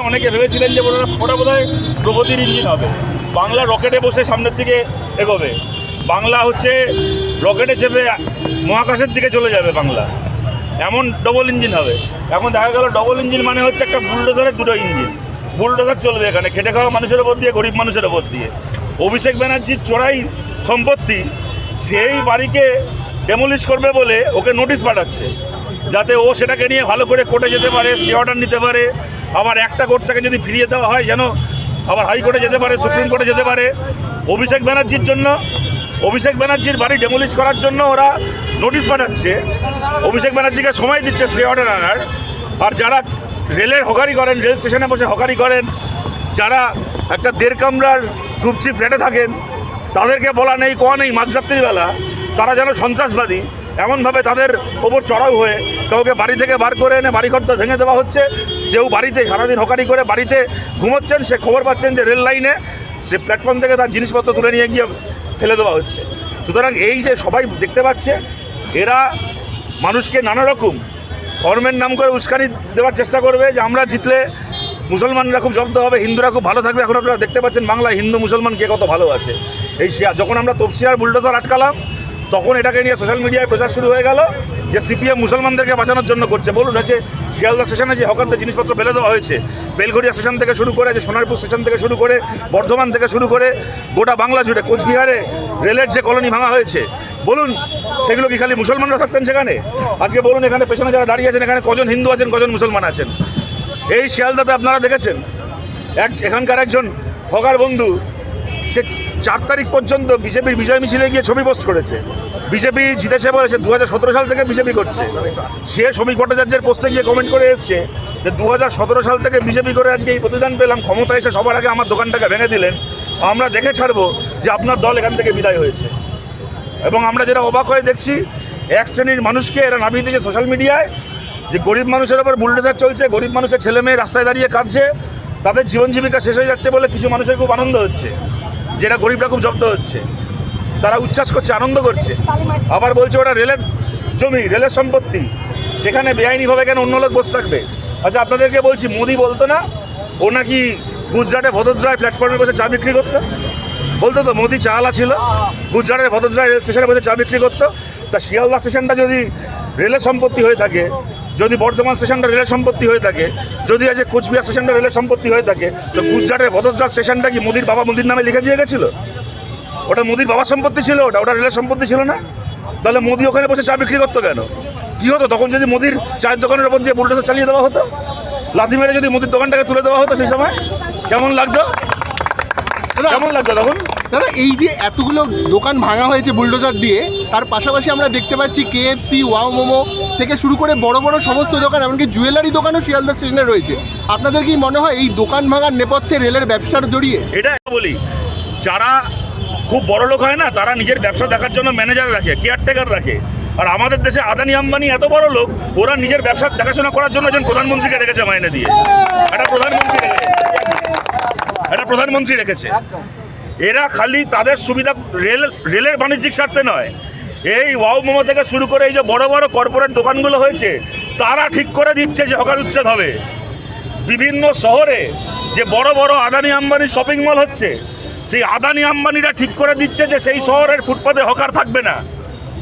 অনেকে ভেবেছিলেন যে ওটা বোধহয় প্রগতির ইঞ্জিন হবে, বাংলা রকেটে বসে সামনের দিকে এগোবে, বাংলা হচ্ছে রকেটে চেপে মহাকাশের দিকে চলে যাবে বাংলা, এমন ডবল ইঞ্জিন হবে। এখন দেখা গেল ডবল ইঞ্জিন মানে হচ্ছে একটা বুলডোজারের দুটো ইঞ্জিন, বুলডোজার চলবে এখানে খেটে খাওয়া মানুষের ওপর দিয়ে, গরিব মানুষের ওপর দিয়ে। অভিষেক ব্যানার্জির চোরাই সম্পত্তি, সেই বাড়িকে ডেমোলিশ করবে বলে ওকে নোটিশ পাঠাচ্ছে, যাতে ও সেটাকে নিয়ে ভালো করে কোর্টে যেতে পারে, স্টে অর্ডার নিতে পারে, আবার একটা কোর্ট থেকে যদি ফিরিয়ে দেওয়া হয় যেন আবার হাইকোর্টে যেতে পারে, সুপ্রিম কোর্টে যেতে পারে। অভিষেক ব্যানার্জির জন্য, অভিষেক ব্যানার্জির বাড়ি ডেমোলিশ করার জন্য ওরা নোটিশ পাঠাচ্ছে, অভিষেক ব্যানার্জিকে সময় দিচ্ছে স্টে অর্ডার আনার। আর যারা রেলের হকারি করেন, রেল স্টেশনে বসে হকারি করেন, যারা একটা 1.5 কামরার খুবচি ফ্ল্যাটে থাকেন, তাদেরকে বলা নেই কোয়া নেই মাঝরাত্রিবেলা তারা যেন সন্ত্রাসবাদী, এমনভাবে তাদের ওপর চড়াও হয়ে কাউকে বাড়ি থেকে বার করে এনে বাড়িঘর ভেঙে দেওয়া হচ্ছে। যেও বাড়িতে সারাদিন হকারি করে বাড়িতে ঘুমোচ্ছেন, সে খবর পাচ্ছেন যে রেল লাইনে সে প্ল্যাটফর্ম থেকে তার জিনিসপত্র তুলে নিয়ে গিয়ে ফেলে দেওয়া হচ্ছে। সুতরাং এই যে সবাই দেখতে পাচ্ছে, এরা মানুষকে নানা রকম ধর্মের নাম করে উস্কানি দেওয়ার চেষ্টা করবে যে আমরা জিতলে মুসলমানরা খুব জব্দ হবে, হিন্দুরা খুব ভালো থাকবে। এখন আপনারা দেখতে পাচ্ছেন বাংলায় হিন্দু মুসলমান কে কত ভালো আছে। এই যখন আমরা তফসিয়ার বুলডোজার আটকালাম, তখন এটাকে নিয়ে সোশ্যাল মিডিয়ায় প্রচার শুরু হয়ে গেল যে সিপিএম মুসলমানদেরকে বাঁচানোর জন্য করছে। বলুন, হচ্ছে শিয়ালদা স্টেশনে যে হকারদের জিনিসপত্র ফেলে দেওয়া হয়েছে, বেলঘরিয়া স্টেশন থেকে শুরু করে, যে সোনারপুর স্টেশন থেকে শুরু করে, বর্ধমান থেকে শুরু করে গোটা বাংলা জুড়ে, কোচবিহারে রেলের যে কলোনি ভাঙা হয়েছে, বলুন সেগুলো কি খালি মুসলমানরা থাকতেন সেখানে? আজকে বলুন এখানে পেছনে যারা দাঁড়িয়ে আছেন, এখানে কজন হিন্দু আছেন, কজন মুসলমান আছেন? এই শিয়ালদাতে আপনারা দেখেছেন এখানকার একজন হকার বন্ধু, সে 4 তারিখ পর্যন্ত বিজেপির বিজয় মিছিলে গিয়ে ছবি পোস্ট করেছে। বিজেপি জিতেছে বলেছে, 2017 সাল থেকে বিজেপি করছে। সে শ্রমিক ভট্টাচার্যের পোস্টে গিয়ে কমেন্ট করে এসছে যে 2017 সাল থেকে বিজেপি করে আজকে এই প্রতিদান পেলাম, ক্ষমতা এসে সবার আগে আমার দোকানটাকে ভেঙে দিলেন, আমরা দেখে ছাড়বো যে আপনার দল এখান থেকে বিদায় হয়েছে। এবং আমরা যেটা অবাক হয়ে দেখছি, এক শ্রেণীর মানুষকে এরা নামিয়ে দিয়েছে সোশ্যাল মিডিয়ায় যে গরিব মানুষের ওপর বুলডোজার চলছে, গরিব মানুষের ছেলে মেয়ে রাস্তায় দাঁড়িয়ে কাঁদছে, তাদের জীবন জীবিকা শেষ হয়ে যাচ্ছে বলে কিছু মানুষের খুব আনন্দ হচ্ছে, যেটা গরিবরা খুব জব্দ হচ্ছে, তারা উচ্ছ্বাস করছে, আনন্দ করছে। আবার বলছে ওটা রেলের জমি, রেলের সম্পত্তি, সেখানে বেআইনিভাবে কেন অন্য লোক বসে থাকবে? আচ্ছা আপনাদেরকে বলছি, মোদি বলতো না ও নাকি গুজরাটে ভদোদরায় প্ল্যাটফর্মে বসে চা বিক্রি করতো? বলতো তো, মোদি চাওয়ালা ছিল, গুজরাটের ভদোদরায় রেল স্টেশনে বসে চা বিক্রি করতো। তা শিয়ালদা স্টেশনটা যদি রেলের সম্পত্তি হয়ে থাকে, যদি বর্ধমান স্টেশনটা রেলের সম্পত্তি হয়ে থাকে, যদি আজ কোচবিহার স্টেশনটা রেলের সম্পত্তি হয়ে থাকে, তো গুজরাটের ভদোদরা স্টেশনটা কি মোদির বাবা মোদির নামে লিখে দিয়ে গেছিল? ওটা মোদির বাবার সম্পত্তি ছিল, ওটা রেলের সম্পত্তি ছিল না? তাহলে মোদি ওখানে বসে চা বিক্রি করতো কেন? কী হতো তখন যদি মোদির চায়ের দোকানের ওপর দিয়ে বুলডোজার চালিয়ে দেওয়া হতো, লাথি মেরে যদি মোদির দোকানটাকে তুলে দেওয়া হতো, সেই সময় কেমন লাগতো? কেমন লাগতো তখন? দাদা, এই যে এতগুলো দোকান ভাঙা হয়েছে বুলডোজার দিয়ে, তার পাশাপাশি আমরা দেখতে পাচ্ছি কেএফসি, ওয়াও মোমো থেকে শুরু করে বড় বড় সমস্ত দোকান, এমনকি জুয়েলারি দোকানও শিয়ালদা স্টেশনে রয়েছে। আপনাদের কি মনে হয় এই দোকান ভাঙার নেপথ্যে রেলের ব্যবসার জড়িয়ে? এটা বলি, যারা খুব বড় লোক হয় না, তারা নিজের ব্যবসা দেখার জন্য ম্যানেজার রাখে, কেয়ারটেকার রাখে। আর আমাদের দেশে আদানি আম্বানি এত বড় লোক, ওরা নিজের ব্যবসা দেখাশোনা করার জন্য একজন প্রধানমন্ত্রীকে রেখেছে মাইনে দিয়ে। এটা প্রধানমন্ত্রী রেখেছে। এরা খালি তাদের সুবিধা, রেলের বাণিজ্যিক স্বার্থে নয়, এই ওয়াও মোমো থেকে শুরু করে এই যে বড় বড় কর্পোরেট দোকানগুলো হয়েছে, তারা ঠিক করে দিচ্ছে যে হকার উচ্ছেদ হবে। বিভিন্ন শহরে যে বড় বড় আদানি আম্বানির শপিং মল হচ্ছে, সেই আদানি আম্বানিরা ঠিক করে দিচ্ছে যে সেই শহরের ফুটপাতে হকার থাকবে না,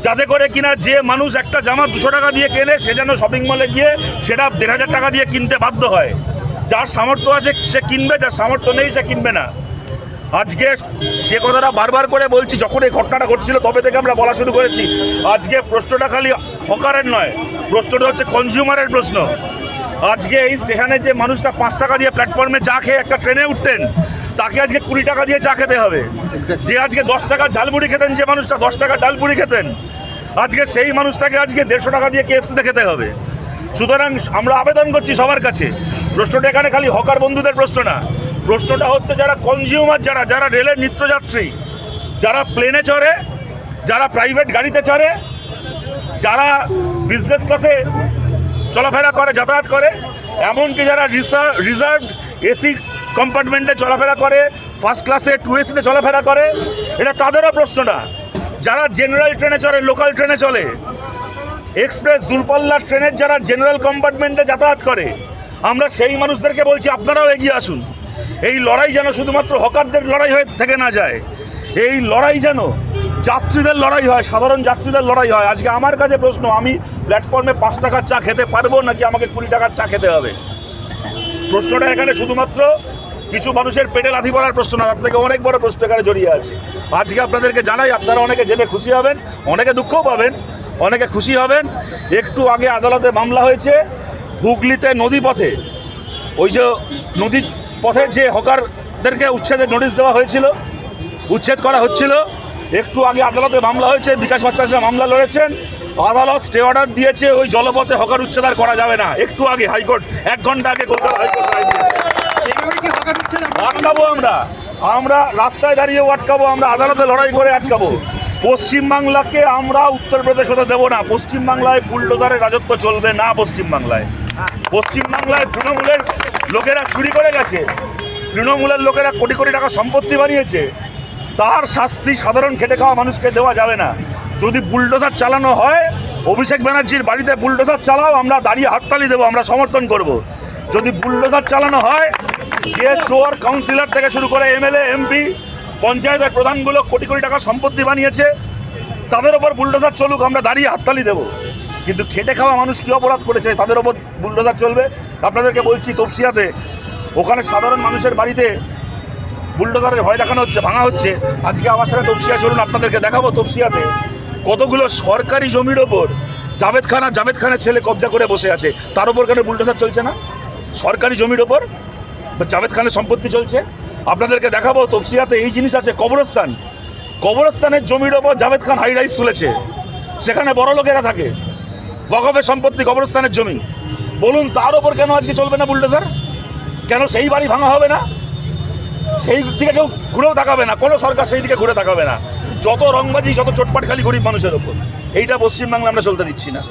যাতে করে কিনা যে মানুষ একটা জামা 200 টাকা দিয়ে কেনে, সে যেন শপিং মলে গিয়ে সেটা 1500 টাকা দিয়ে কিনতে বাধ্য হয়। যার সামর্থ্য আছে সে কিনবে, যার সামর্থ্য নেই সে কিনবে না। আজকে যে কথাটা বারবার করে বলছি, যখন এই ঘটনাটা ঘটছিল তবে থেকে আমরা বলা শুরু করেছি, আজকে প্রশ্নটা খালি হকারের নয়, প্রশ্নটা হচ্ছে কনজিউমারের প্রশ্ন। আজকে এই স্টেশনে যে মানুষটা 5 টাকা দিয়ে প্ল্যাটফর্মে চা খেয়ে একটা ট্রেনে উঠতেন, তাকে আজকে 20 টাকা দিয়ে চা খেতে হবে। যে আজকে 10 টাকা ঝালমুড়ি খেতেন, যে মানুষটা 10 টাকা ডালপুরি খেতেন, আজকে সেই মানুষটাকে আজকে 150 টাকা দিয়ে কেএফসিতে খেতে হবে। সুতরাং আমরা আবেদন করছি সবার কাছে, প্রশ্নটা এখানে খালি হকার বন্ধুদের প্রশ্ন না, প্রশ্নটা হচ্ছে যারা কনজিউমার, যারা রেলের নিত্যযাত্রী, যারা প্লেনে চড়ে, যারা প্রাইভেট গাড়িতে চড়ে, যারা বিজনেস ক্লাসে চলাফেরা করে, যাতায়াত করে, এমনকি যারা রিজার্ভড এসি কম্পার্টমেন্টে চলাফেরা করে, ফার্স্ট ক্লাসে 2AC-তে চলাফেরা করে, এটা তাদেরও প্রশ্ন না। যারা জেনারেল ট্রেনে চড়ে, লোকাল ট্রেনে চলে, এক্সপ্রেস দূরপাল্লার ট্রেনের যারা জেনারেল কম্পার্টমেন্টে যাতায়াত করে, আমরা সেই মানুষদেরকে বলছি আপনারাও এগিয়ে আসুন। এই লড়াই যেন শুধুমাত্র হকারদের লড়াই হয়ে থেকে না যায়, এই লড়াই যেন যাত্রীদের লড়াই হয়, সাধারণ যাত্রীদের লড়াই হয়। আজকে আমার কাছে প্রশ্ন, আমি প্ল্যাটফর্মে 5 টাকার চা খেতে পারবো নাকি আমাকে 20 টাকার চা খেতে হবে? প্রশ্নটা এখানে শুধুমাত্র কিছু মানুষের পেটে লাথি পড়ার প্রশ্ন না, আপনাকে অনেক বড় প্রশ্ন এখানে জড়িয়ে আছে। আজকে আপনাদেরকে জানাই, আপনারা অনেকে জেনে খুশি হবেন, অনেকে দুঃখও পাবেন, অনেকে খুশি হবেন। একটু আগে আদালতে মামলা হয়েছে হুগলিতে নদীপথে, ওই যে নদীর পথে যে হকারদেরকে উচ্ছেদের নোটিশ দেওয়া হয়েছিল, উচ্ছেদ করা হচ্ছিল, একটু আগে আদালতে মামলা হয়েছে, বিকাশ ভট্টাচার্য মামলা লড়েছেন, আদালত স্টে অর্ডার দিয়েছে, ওই জলপথে হকার উচ্ছেদ আর করা যাবে না। একটু আগে হাইকোর্ট 1 ঘন্টা আগে কলকাতা হাইকোর্ট রায় দিয়েছে। আটকাবো আমরা রাস্তায় দাঁড়িয়েও আটকাবো, আমরা আদালতে লড়াই করে আটকাবো। পশ্চিমবাংলাকে আমরা উত্তরপ্রদেশ হতে দেবো না। পশ্চিমবাংলায় বুলডোজারের রাজত্ব চলবে না। পশ্চিমবাংলায় তৃণমূলের লোকেরা চুরি করে গেছে, তৃণমূলের লোকেরা কোটি কোটি টাকা সম্পত্তি বানিয়েছে, তার শাস্তি সাধারণ খেটে খাওয়া মানুষকে দেওয়া যাবে না। যদি বুলডোজার চালানো হয়, অভিষেক ব্যানার্জির বাড়িতে বুলডোজার চালাও, আমরা দাঁড়িয়ে হাততালি দেবো, আমরা সমর্থন করব। যদি বুলডোজার চালানো হয়, যে চোর কাউন্সিলর থেকে শুরু করে এমএলএ এমপি পঞ্চায়েতের প্রধানগুলো কোটি কোটি টাকা সম্পত্তি বানিয়েছে, তাদের ওপর বুলডোজার চলুক, আমরা দাঁড়িয়ে হাততালি দেবো। কিন্তু খেটে খাওয়া মানুষ কী অপরাধ করেছে তাদের ওপর বুলডোজার চলবে? আপনাদেরকে বলছি, তপসিয়াতে ওখানে সাধারণ মানুষের বাড়িতে বুলডোজারের ভয় দেখানো হচ্ছে, ভাঙা হচ্ছে। আজকে আমার সাথে তপসিয়া চলুন, আপনাদেরকে দেখাবো তপসিয়াতে কতগুলো সরকারি জমির ওপর জাভেদ খানের ছেলে কবজা করে বসে আছে, তার ওপর কেন বুলডোজার চলছে না? সরকারি জমির ওপর জাভেদ খানের সম্পত্তি চলছে। আপনাদেরকে দেখাবো তপসিয়াতে এই জিনিস আছে, কবরস্থানের জমির ওপর জাভেদ খান হাই রাইজ তুলেছে, সেখানে বড় লোকেরা থাকে, ওয়াকফের সম্পত্তি কবরস্থানের জমি। বলুন তার ওপর কেন আজকে চলবে না বুলডোজার? কেন সেই বাড়ি ভাঙা হবে না? সেই দিকে কেউ ঘুরেও তাকাবে না, কোনো সরকার সেই দিকে ঘুরে তাকাবে না। যত রংবাজি, যত চোটপাট খালি গরিব মানুষের ওপর। এইটা পশ্চিমবাংলা আমরা চলতে দিচ্ছি না।